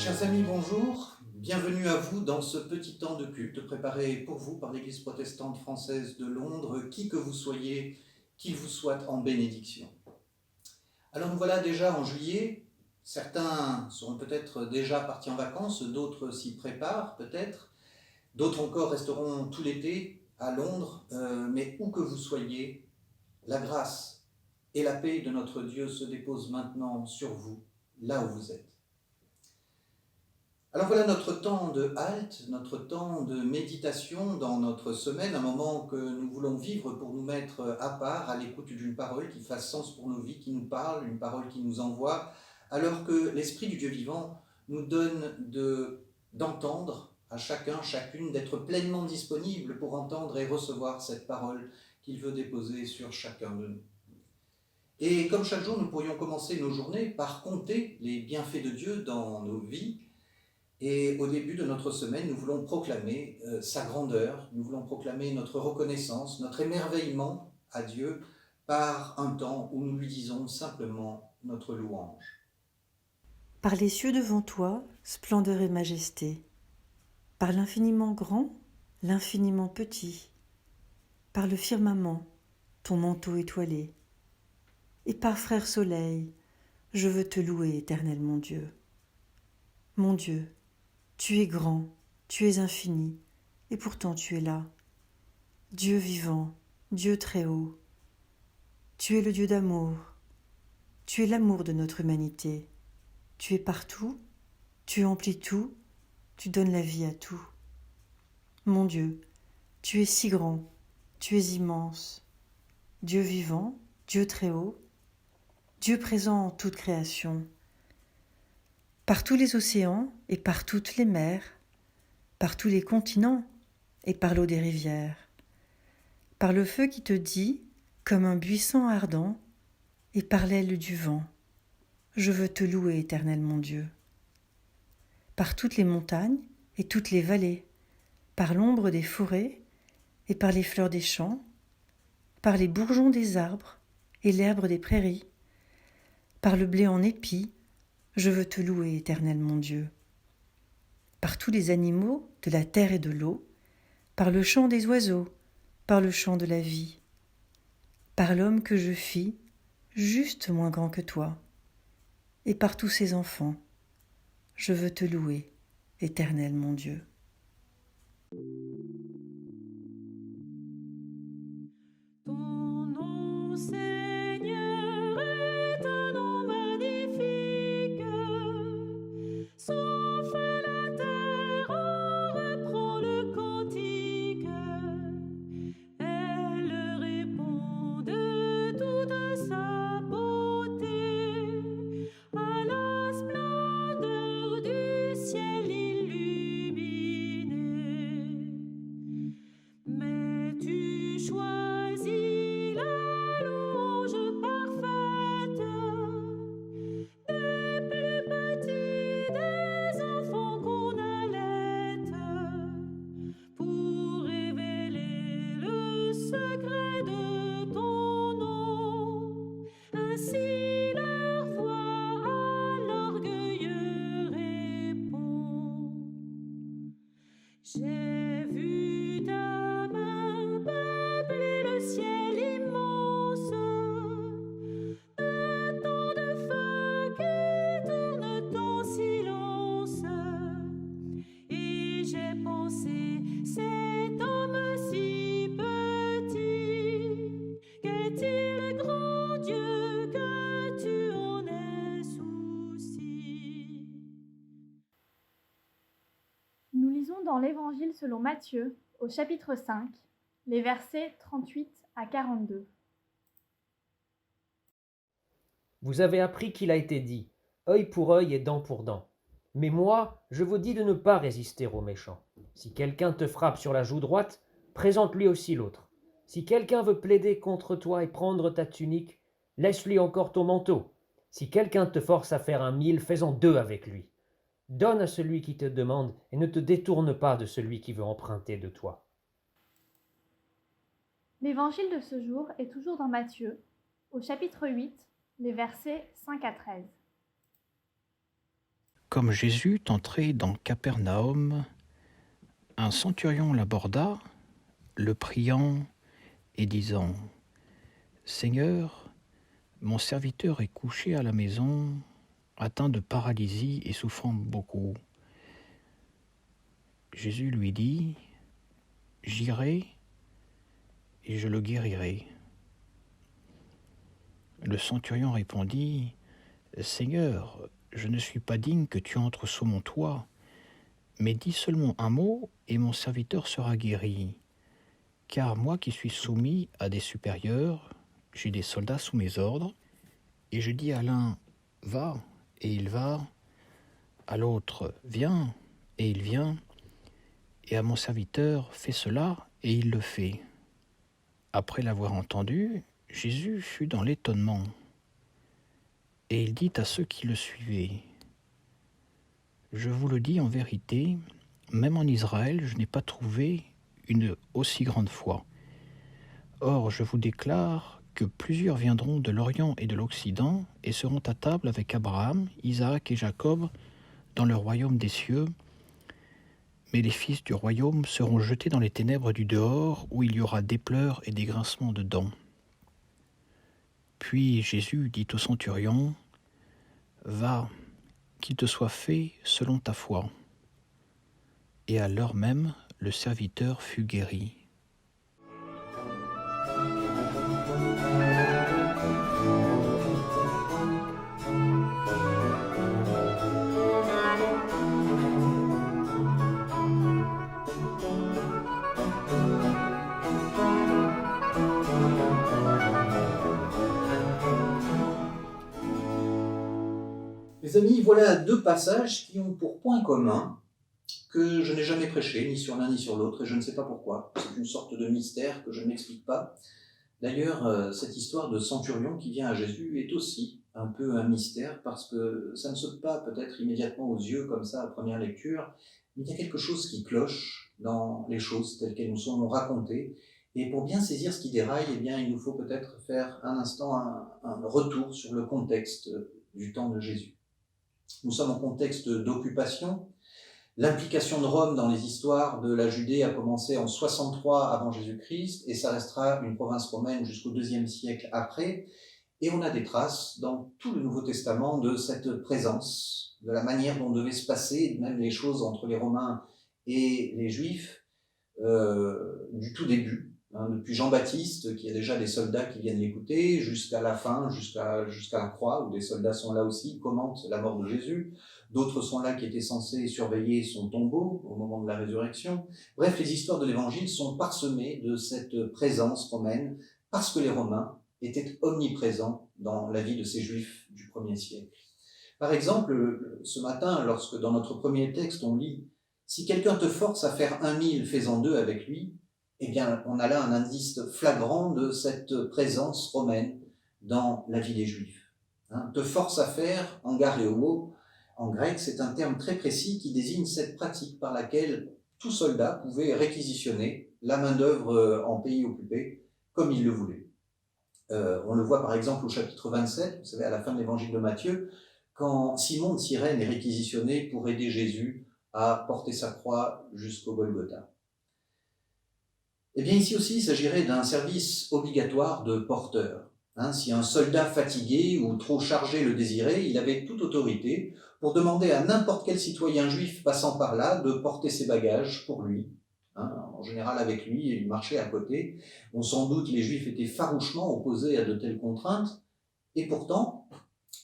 Chers amis, bonjour. Bienvenue à vous dans ce petit temps de culte préparé pour vous par l'Église protestante française de Londres, qui que vous soyez, qu'il vous soit en bénédiction. Alors nous voilà déjà en juillet. Certains seront peut-être déjà partis en vacances, d'autres s'y préparent peut-être. D'autres encore resteront tout l'été à Londres. Mais où que vous soyez, la grâce et la paix de notre Dieu se déposent maintenant sur vous, là où vous êtes. Alors voilà notre temps de halte, notre temps de méditation dans notre semaine, un moment que nous voulons vivre pour nous mettre à part, à l'écoute d'une parole qui fasse sens pour nos vies, qui nous parle, une parole qui nous envoie, alors que l'Esprit du Dieu vivant nous donne d'entendre à chacun, chacune, d'être pleinement disponible pour entendre et recevoir cette parole qu'il veut déposer sur chacun de nous. Et comme chaque jour, nous pourrions commencer nos journées par compter les bienfaits de Dieu dans nos vies. Et au début de notre semaine, nous voulons proclamer sa grandeur, nous voulons proclamer notre reconnaissance, notre émerveillement à Dieu par un temps où nous lui disons simplement notre louange. Par les cieux devant toi, splendeur et majesté. Par l'infiniment grand, l'infiniment petit. Par le firmament, ton manteau étoilé. Et par frère soleil, je veux te louer, éternel mon Dieu. Mon Dieu, tu es grand, tu es infini, et pourtant tu es là. Dieu vivant, Dieu très haut. Tu es le Dieu d'amour. Tu es l'amour de notre humanité. Tu es partout, tu emplis tout, tu donnes la vie à tout. Mon Dieu, tu es si grand, tu es immense, Dieu vivant, Dieu très haut, Dieu présent en toute création. Par tous les océans et par toutes les mers, par tous les continents et par l'eau des rivières, par le feu qui te dit, comme un buisson ardent, et par l'aile du vent, je veux te louer, éternel mon Dieu. Par toutes les montagnes et toutes les vallées, par l'ombre des forêts et par les fleurs des champs, par les bourgeons des arbres et l'herbe des prairies, par le blé en épi, je veux te louer, éternel mon Dieu. Par tous les animaux de la terre et de l'eau, par le chant des oiseaux, par le chant de la vie, par l'homme que je fis, juste moins grand que toi, et par tous ses enfants, je veux te louer, éternel mon Dieu. Ton nom, Seigneur, est un nom magnifique. Souffle la terre, en reprend le cantique. Elle répond de toute sa beauté à la splendeur du ciel illuminé. Mais tu choisis la louange parfaite des plus petits, des enfants qu'on allaite, pour révéler le secret de ton nom. Ainsi leur voix à l'orgueilleux répond. J'ai vu ta main peupler le ciel immense, de tant de feux qui tournent en silence. Et j'ai pensé, cet homme si petit, qu'est-il grand Dieu que tu en aies souci. Nous lisons dans l'Évangile selon Matthieu, au chapitre 5, les versets 38 à 42. Vous avez appris qu'il a été dit, œil pour œil et dent pour dent. Mais moi, je vous dis de ne pas résister aux méchants. Si quelqu'un te frappe sur la joue droite, présente-lui aussi l'autre. Si quelqu'un veut plaider contre toi et prendre ta tunique, laisse-lui encore ton manteau. Si quelqu'un te force à faire 1 000, fais-en 2 avec lui. Donne à celui qui te demande et ne te détourne pas de celui qui veut emprunter de toi. L'évangile de ce jour est toujours dans Matthieu, au chapitre 8, les versets 5 à 13. Comme Jésus entrait dans Capernaum, un centurion l'aborda, le priant et disant « Seigneur, mon serviteur est couché à la maison, atteint de paralysie et souffrant beaucoup. » Jésus lui dit « J'irai et je le guérirai. » Le centurion répondit « Seigneur, je ne suis pas digne que tu entres sous mon toit, mais dis seulement un mot et mon serviteur sera guéri. Car moi qui suis soumis à des supérieurs, j'ai des soldats sous mes ordres, et je dis à l'un « Va » et il va, à l'autre « Viens » et il vient, et à mon serviteur « Fais cela » et il le fait. Après l'avoir entendu, Jésus fut dans l'étonnement, et il dit à ceux qui le suivaient « Je vous le dis en vérité, même en Israël, je n'ai pas trouvé une aussi grande foi. Or, je vous déclare que plusieurs viendront de l'Orient et de l'Occident et seront à table avec Abraham, Isaac et Jacob dans le royaume des cieux. Mais les fils du royaume seront jetés dans les ténèbres du dehors, où il y aura des pleurs et des grincements de dents. » Puis Jésus dit au centurion, « Va, qu'il te soit fait selon ta foi. » Et à l'heure même, le serviteur fut guéri. Les amis, voilà deux passages qui ont pour point commun que je n'ai jamais prêché, ni sur l'un ni sur l'autre, et je ne sais pas pourquoi. C'est une sorte de mystère que je ne m'explique pas. D'ailleurs, cette histoire de centurion qui vient à Jésus est aussi un peu un mystère, parce que ça ne saute pas peut-être immédiatement aux yeux comme ça à première lecture, mais il y a quelque chose qui cloche dans les choses telles qu'elles nous sont racontées. Et pour bien saisir ce qui déraille, eh bien, il nous faut peut-être faire un instant un retour sur le contexte du temps de Jésus. Nous sommes en contexte d'occupation. L'implication de Rome dans les histoires de la Judée a commencé en 63 avant Jésus-Christ et ça restera une province romaine jusqu'au IIe siècle après. Et on a des traces dans tout le Nouveau Testament de cette présence, de la manière dont devaient se passer même les choses entre les Romains et les Juifs du tout début. Depuis Jean-Baptiste, qui a déjà des soldats qui viennent l'écouter, jusqu'à la fin, jusqu'à la croix, où des soldats sont là aussi, commentent la mort de Jésus. D'autres sont là qui étaient censés surveiller son tombeau au moment de la résurrection. Bref, les histoires de l'Évangile sont parsemées de cette présence romaine, parce que les Romains étaient omniprésents dans la vie de ces Juifs du 1er siècle. Par exemple, ce matin, lorsque dans notre premier texte on lit « Si quelqu'un te force à faire 1000, fais-en 2 avec lui », eh bien, on a là un indice flagrant de cette présence romaine dans la vie des Juifs. Te force à faire, angareo, en grec, c'est un terme très précis qui désigne cette pratique par laquelle tout soldat pouvait réquisitionner la main-d'œuvre en pays occupé comme il le voulait. On le voit par exemple au chapitre 27, vous savez, à la fin de l'évangile de Matthieu, quand Simon de Cyrène est réquisitionné pour aider Jésus à porter sa croix jusqu'au Golgotha. Eh bien, ici aussi, il s'agirait d'un service obligatoire de porteur. Si un soldat fatigué ou trop chargé le désirait, il avait toute autorité pour demander à n'importe quel citoyen juif passant par là de porter ses bagages pour lui. En général avec lui, il marchait à côté. Bon, sans doute, les Juifs étaient farouchement opposés à de telles contraintes. Et pourtant,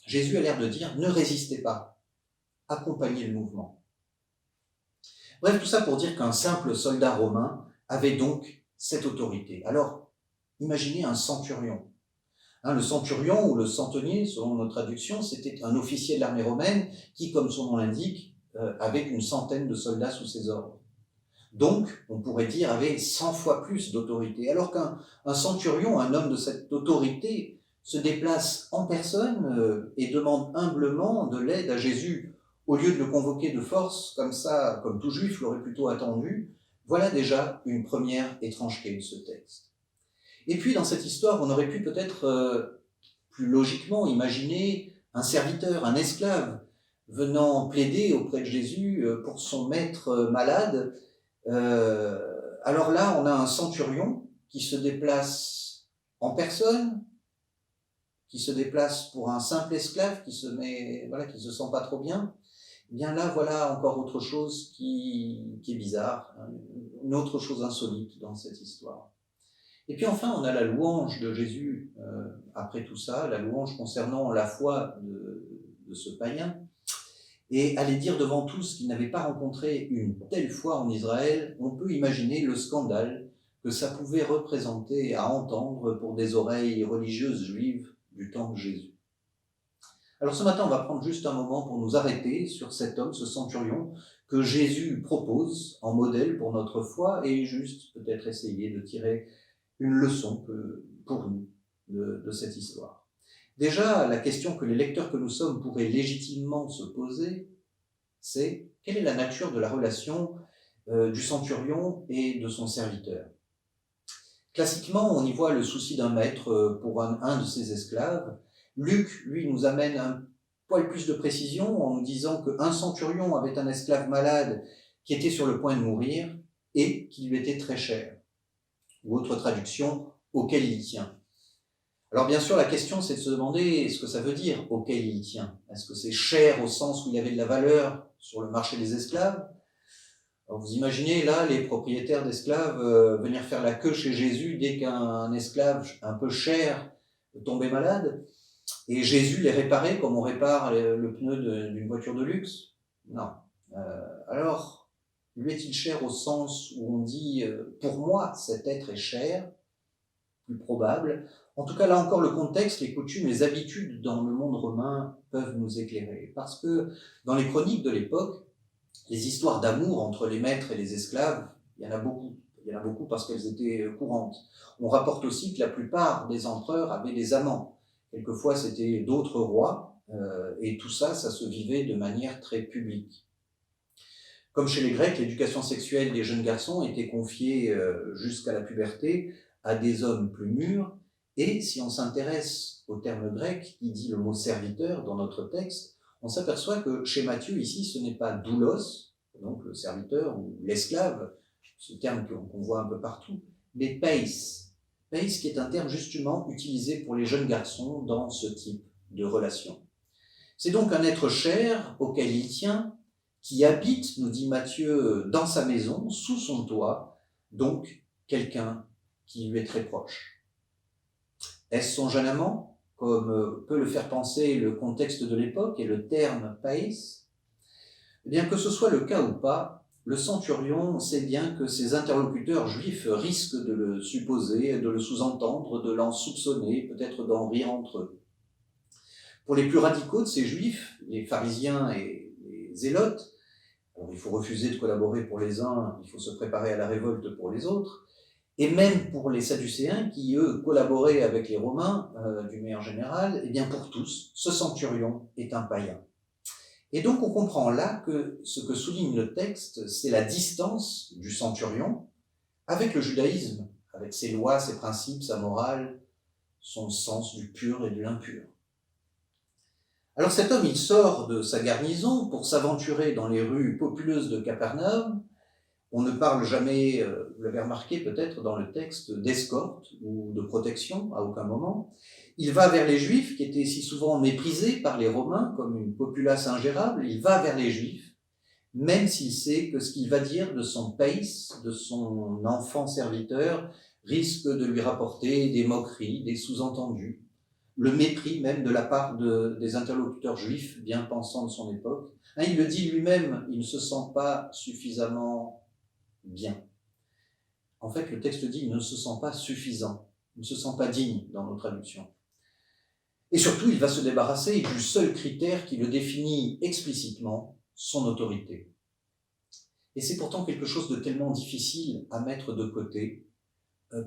Jésus a l'air de dire « Ne résistez pas, accompagnez le mouvement ». Bref, tout ça pour dire qu'un simple soldat romain avait donc cette autorité. Alors, imaginez un centurion. Le centurion ou le centenier, selon nos traductions, c'était un officier de l'armée romaine qui, comme son nom l'indique, avait une centaine de soldats sous ses ordres. Donc, on pourrait dire, avait 100 fois plus d'autorité. Alors qu'un centurion, un homme de cette autorité, se déplace en personne et demande humblement de l'aide à Jésus, au lieu de le convoquer de force, comme ça, comme tout juif l'aurait plutôt attendu. Voilà déjà une première étrangeté de ce texte. Et puis, dans cette histoire, on aurait pu peut-être plus logiquement imaginer un serviteur, un esclave, venant plaider auprès de Jésus pour son maître malade. Alors là, on a un centurion qui se déplace en personne, qui se déplace pour un simple esclave qui qui se sent pas trop bien. Eh bien là, voilà encore autre chose qui est bizarre, hein, une autre chose insolite dans cette histoire. Et puis enfin, on a la louange de Jésus après tout ça, la louange concernant la foi de ce païen. Et aller dire devant tous qu'il n'avait pas rencontré une telle foi en Israël, on peut imaginer le scandale que ça pouvait représenter à entendre pour des oreilles religieuses juives du temps de Jésus. Alors ce matin, on va prendre juste un moment pour nous arrêter sur cet homme, ce centurion, que Jésus propose en modèle pour notre foi et juste peut-être essayer de tirer une leçon pour nous de cette histoire. Déjà, la question que les lecteurs que nous sommes pourraient légitimement se poser, c'est quelle est la nature de la relation du centurion et de son serviteur. Classiquement, on y voit le souci d'un maître pour un de ses esclaves. Luc, lui, nous amène un poil plus de précision en nous disant qu'un centurion avait un esclave malade qui était sur le point de mourir et qui lui était très cher. Ou autre traduction, auquel il tient. Alors bien sûr, la question, c'est de se demander ce que ça veut dire « auquel il tient ». Est-ce que c'est cher au sens où il y avait de la valeur sur le marché des esclaves ? Alors vous imaginez là les propriétaires d'esclaves venir faire la queue chez Jésus dès qu'un esclave un peu cher tombait malade, et Jésus les réparait comme on répare le pneu d'une voiture de luxe ? Non. Alors, lui est-il cher au sens où on dit « pour moi, cet être est cher », plus probable. En tout cas, là encore, le contexte, les coutumes, les habitudes dans le monde romain peuvent nous éclairer. Parce que dans les chroniques de l'époque, les histoires d'amour entre les maîtres et les esclaves, il y en a beaucoup. Il y en a beaucoup parce qu'elles étaient courantes. On rapporte aussi que la plupart des empereurs avaient des amants. Quelquefois, c'était d'autres rois, et tout ça, ça se vivait de manière très publique. Comme chez les Grecs, l'éducation sexuelle des jeunes garçons était confiée jusqu'à la puberté à des hommes plus mûrs. Et si on s'intéresse au terme grec qui dit le mot serviteur dans notre texte, on s'aperçoit que chez Matthieu, ici, ce n'est pas doulos, donc le serviteur ou l'esclave, ce terme qu'on voit un peu partout, mais peis. Peis qui est un terme justement utilisé pour les jeunes garçons dans ce type de relation. C'est donc un être cher auquel il tient, qui habite, nous dit Matthieu, dans sa maison, sous son toit, donc quelqu'un qui lui est très proche. Est-ce son jeune amant, comme peut le faire penser le contexte de l'époque et le terme « païs » ? Eh bien, que ce soit le cas ou pas, le centurion sait bien que ses interlocuteurs juifs risquent de le supposer, de le sous-entendre, de l'en soupçonner, peut-être d'en rire entre eux. Pour les plus radicaux de ces juifs, les pharisiens et les zélotes, alors il faut refuser de collaborer pour les uns, il faut se préparer à la révolte pour les autres, et même pour les Sadducéens qui, eux, collaboraient avec les Romains, d'une manière générale, eh bien pour tous, ce centurion est un païen. Et donc on comprend là que ce que souligne le texte, c'est la distance du centurion avec le judaïsme, avec ses lois, ses principes, sa morale, son sens du pur et de l'impur. Alors cet homme, il sort de sa garnison pour s'aventurer dans les rues populeuses de Capernaum. On ne parle jamais, vous l'avez remarqué peut-être dans le texte, d'escorte ou de protection à aucun moment. Il va vers les Juifs qui étaient si souvent méprisés par les Romains comme une populace ingérable. Il va vers les Juifs, même s'il sait que ce qu'il va dire de son païs, de son enfant serviteur, risque de lui rapporter des moqueries, des sous-entendus, le mépris même de la part des interlocuteurs juifs bien pensants de son époque. Il le dit lui-même, il ne se sent pas suffisamment bien. En fait, le texte dit, il ne se sent pas suffisant, il ne se sent pas digne dans nos traductions. Et surtout, il va se débarrasser du seul critère qui le définit explicitement, son autorité. Et c'est pourtant quelque chose de tellement difficile à mettre de côté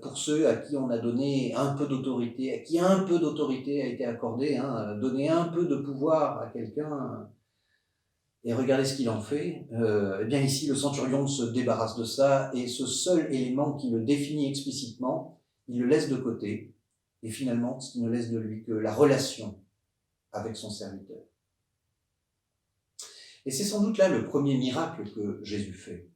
pour ceux à qui on a donné un peu d'autorité, à qui un peu d'autorité a été accordée, donner un peu de pouvoir à quelqu'un. Et regardez ce qu'il en fait. Eh bien ici, le centurion se débarrasse de ça, et ce seul élément qui le définit explicitement, il le laisse de côté, et finalement, ce qui ne laisse de lui que la relation avec son serviteur. Et c'est sans doute là le premier miracle que Jésus fait.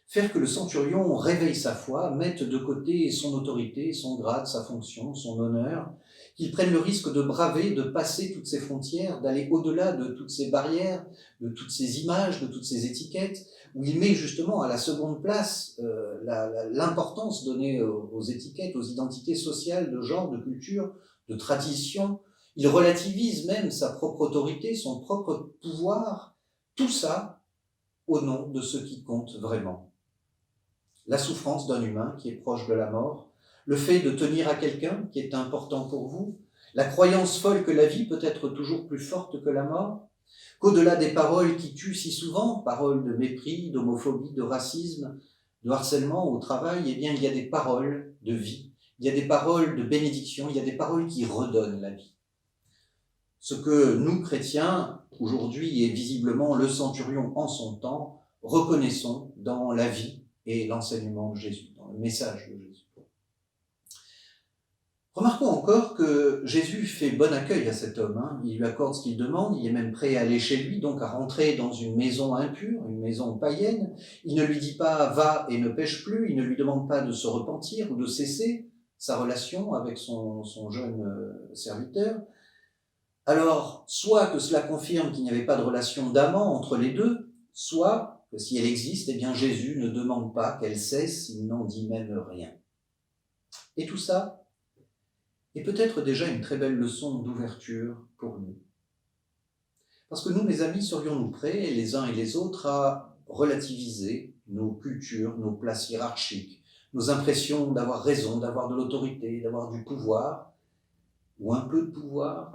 Faire que le centurion réveille sa foi, mette de côté son autorité, son grade, sa fonction, son honneur, qu'il prenne le risque de braver, de passer toutes ces frontières, d'aller au-delà de toutes ces barrières, de toutes ces images, de toutes ces étiquettes, où il met justement à la seconde place l'importance donnée aux étiquettes, aux identités sociales, de genre, de culture, de tradition. Il relativise même sa propre autorité, son propre pouvoir, tout ça au nom de ce qui compte vraiment. La souffrance d'un humain qui est proche de la mort, le fait de tenir à quelqu'un qui est important pour vous, la croyance folle que la vie peut être toujours plus forte que la mort, qu'au-delà des paroles qui tuent si souvent, paroles de mépris, d'homophobie, de racisme, de harcèlement au travail, eh bien il y a des paroles de vie, il y a des paroles de bénédiction, il y a des paroles qui redonnent la vie. Ce que nous, chrétiens, aujourd'hui et visiblement le centurion en son temps, reconnaissons dans la vie et l'enseignement de Jésus, dans le message de Jésus. Remarquons encore que Jésus fait bon accueil à cet homme, il lui accorde ce qu'il demande, il est même prêt à aller chez lui, donc à rentrer dans une maison impure, une maison païenne. Il ne lui dit pas « va et ne pêche plus », il ne lui demande pas de se repentir ou de cesser sa relation avec son jeune serviteur. Alors, soit que cela confirme qu'il n'y avait pas de relation d'amant entre les deux, soit que si elle existe, eh bien Jésus ne demande pas qu'elle cesse, il n'en dit même rien. Et tout ça est peut-être déjà une très belle leçon d'ouverture pour nous. Parce que nous, mes amis, serions-nous prêts, les uns et les autres, à relativiser nos cultures, nos places hiérarchiques, nos impressions d'avoir raison, d'avoir de l'autorité, d'avoir du pouvoir, ou un peu de pouvoir,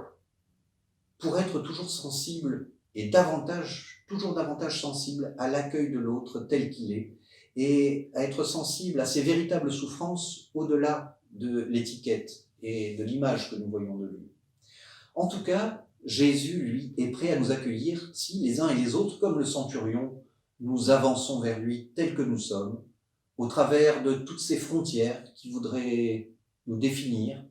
pour être toujours sensible et toujours davantage sensible à l'accueil de l'autre tel qu'il est, et à être sensible à ses véritables souffrances au-delà de l'étiquette et de l'image que nous voyons de lui. En tout cas, Jésus, lui, est prêt à nous accueillir si les uns et les autres, comme le centurion, nous avançons vers lui tels que nous sommes, au travers de toutes ces frontières qui voudraient nous définir.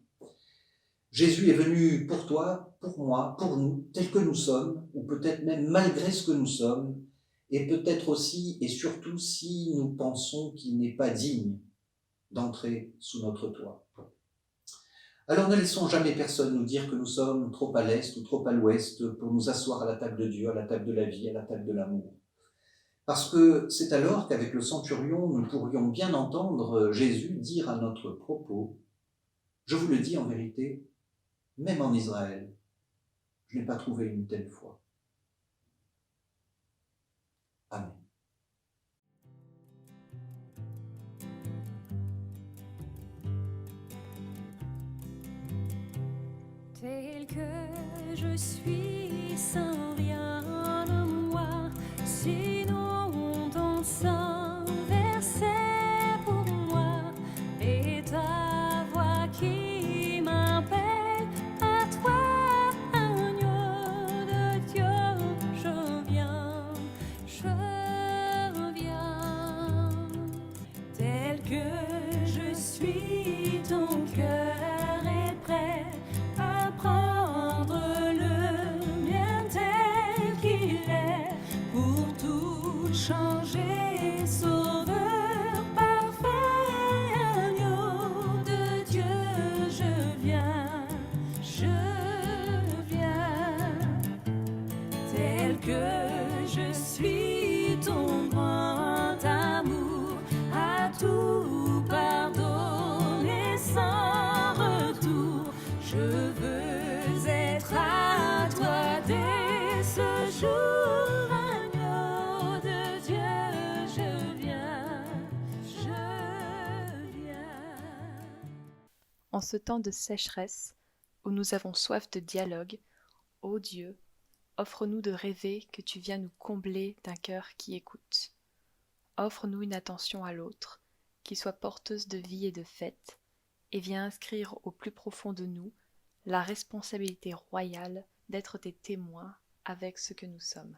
Jésus est venu pour toi, pour moi, pour nous, tels que nous sommes, ou peut-être même malgré ce que nous sommes, et peut-être aussi et surtout si nous pensons qu'il n'est pas digne d'entrer sous notre toit. Alors ne laissons jamais personne nous dire que nous sommes trop à l'est ou trop à l'ouest pour nous asseoir à la table de Dieu, à la table de la vie, à la table de l'amour. Parce que c'est alors qu'avec le centurion, nous pourrions bien entendre Jésus dire à notre propos « Je vous le dis en vérité, même en Israël, je n'ai pas trouvé une telle foi. » Amen. Tel que je suis sans rien en moi, sinon ton sang versé pour moi, et ta voix qui m'appelle à toi, agneau de Dieu, je viens, tel que je suis, ton cœur est prêt à prendre le mien tel qu'il est, pour tout changer, sauveur parfait, agneau de Dieu, je viens, tel que je suis, ton grand amour à tout pardonner sans retour. Je veux être à toi dès ce jour, agneau de Dieu, je viens. En ce temps de sécheresse, où nous avons soif de dialogue, ô Dieu, offre-nous de rêver que tu viens nous combler d'un cœur qui écoute. Offre-nous une attention à l'autre, qui soit porteuse de vie et de fête, et viens inscrire au plus profond de nous la responsabilité royale d'être tes témoins avec ce que nous sommes.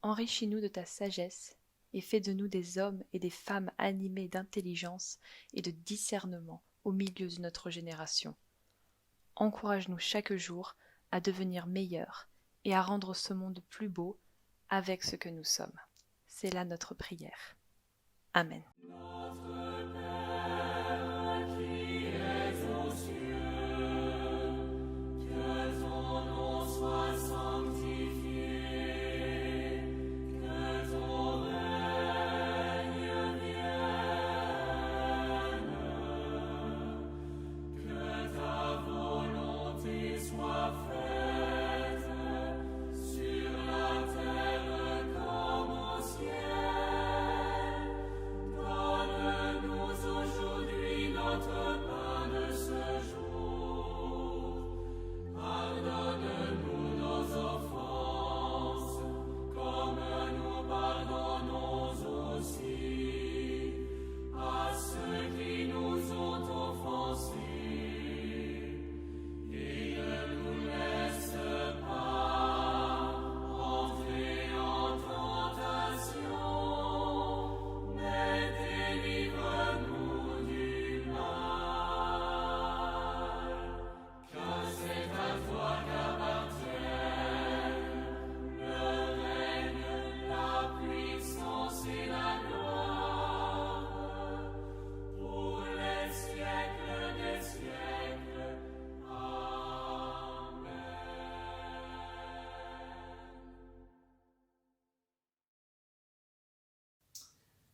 Enrichis-nous de ta sagesse et fais de nous des hommes et des femmes animés d'intelligence et de discernement au milieu de notre génération. Encourage-nous chaque jour à devenir meilleurs et à rendre ce monde plus beau avec ce que nous sommes. C'est là notre prière. Amen.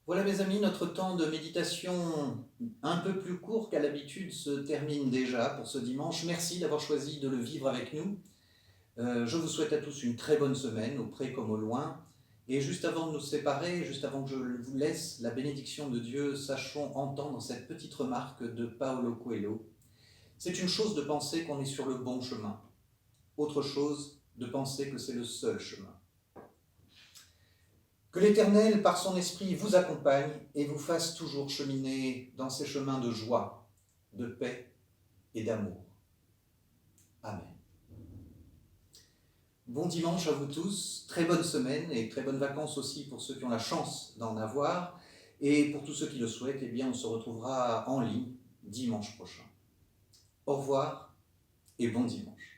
Voilà mes amis, notre temps de méditation un peu plus court qu'à l'habitude se termine déjà pour ce dimanche. Merci d'avoir choisi de le vivre avec nous. Je vous souhaite à tous une très bonne semaine, au près comme au loin. Et juste avant de nous séparer, juste avant que je vous laisse la bénédiction de Dieu, sachons entendre cette petite remarque de Paulo Coelho. C'est une chose de penser qu'on est sur le bon chemin. Autre chose de penser que c'est le seul chemin. Que l'Éternel, par son esprit, vous accompagne et vous fasse toujours cheminer dans ces chemins de joie, de paix et d'amour. Amen. Bon dimanche à vous tous, très bonne semaine et très bonnes vacances aussi pour ceux qui ont la chance d'en avoir. Et pour tous ceux qui le souhaitent, eh bien, on se retrouvera en ligne dimanche prochain. Au revoir et bon dimanche.